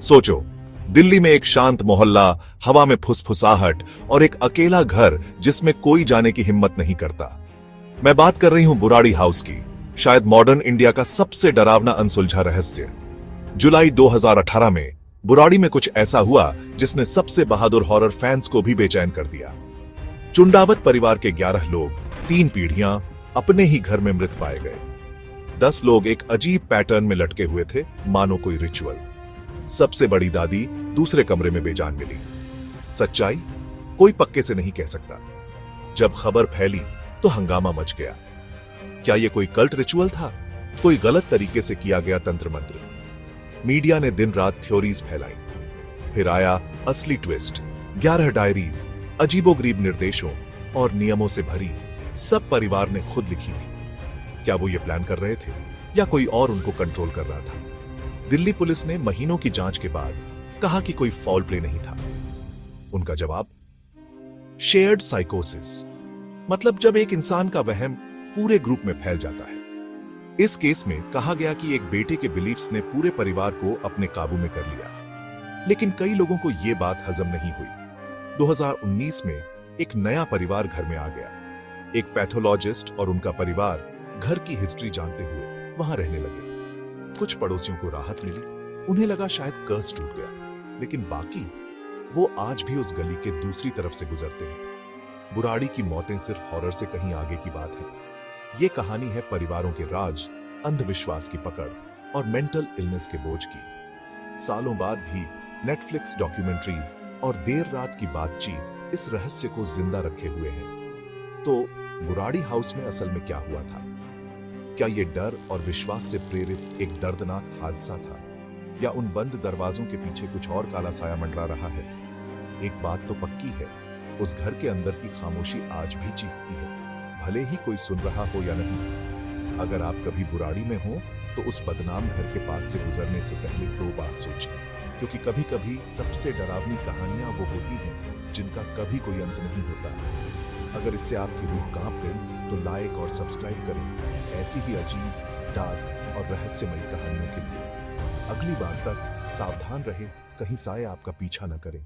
सोचो, दिल्ली में एक शांत मोहल्ला, हवा में फुसफुसाहट और एक अकेला घर जिसमें कोई जाने की हिम्मत नहीं करता। मैं बात कर रही हूं बुराड़ी हाउस की, शायद मॉडर्न इंडिया का सबसे डरावना अनसुलझा रहस्य। जुलाई 2018 में बुराड़ी में कुछ ऐसा हुआ जिसने सबसे बहादुर हॉरर फैंस को भी बेचैन कर दिया। चुंडावत परिवार के 11 लोग 3 पीढ़ियां अपने ही घर में मृत पाए गए। 10 लोग एक अजीब पैटर्न में लटके हुए थे, मानो कोई रिचुअल। सबसे बड़ी दादी दूसरे कमरे में बेजान मिली। सच्चाई कोई पक्के से नहीं कह सकता। जब खबर फैली तो हंगामा मच गया। क्या यह कोई कल्ट रिचुअल था? कोई गलत तरीके से किया गया तंत्र मंत्र? मीडिया ने दिन रात थ्योरीज फैलाई। फिर आया असली ट्विस्ट। 11 डायरीज, अजीबोगरीब निर्देशों और नियमों से भरी, सब परिवार ने खुद लिखी थी। क्या वो ये प्लान कर रहे थे या कोई और उनको कंट्रोल कर रहा था? दिल्ली पुलिस ने महीनों की जांच के बाद कहा कि कोई फाउल प्ले नहीं था। उनका जवाब, शेयर्ड साइकोसिस, मतलब जब एक इंसान का वहम पूरे ग्रुप में फैल जाता है। इस केस में कहा गया कि एक बेटे के बिलीफ्स ने पूरे परिवार को अपने काबू में कर लिया। लेकिन कई लोगों को यह बात हजम नहीं हुई। 2019 में एक नया परिवार घर में आ गया। एक पैथोलॉजिस्ट और उनका परिवार घर की हिस्ट्री जानते हुए वहां रहने लगे। कुछ पड़ोसियों को राहत मिली, उन्हें लगा शायद कर्स टूट गया। लेकिन बाकी, वो आज भी उस गली के दूसरी तरफ से गुजरते हैं। बुराड़ी की मौतें सिर्फ हॉरर से कहीं आगे की बात है। ये कहानी है परिवारों के राज, अंधविश्वास की पकड़ और मेंटल इलनेस के बोझ की। सालों बाद भी नेटफ्लिक्स डॉक्यूमेंट्रीज और देर रात की बातचीत इस रहस्य को जिंदा रखे हुए हैं। तो बुराड़ी हाउस में असल में क्या हुआ था? क्या यह डर और विश्वास से प्रेरित एक दर्दनाक हादसा था, या उन बंद दरवाजों के पीछे कुछ और काला साया मंडरा रहा है? एक बात तो पक्की है, उस घर के अंदर की खामोशी आज भी चीखती है, भले ही कोई सुन रहा हो या नहीं। अगर आप कभी बुराड़ी में हो तो उस बदनाम घर के पास से गुजरने से पहले 2 बार सोचें, क्योंकि कभी कभी सबसे डरावनी कहानियां वो होती हैं जिनका कभी कोई अंत नहीं होता। अगर इससे आपकी रूह कांप गई तो लाइक और सब्सक्राइब करें ऐसी ही अजीब, डार्क और रहस्यमयी कहानियों के लिए। अगली बार तक सावधान रहें, कहीं साया आपका पीछा न करें।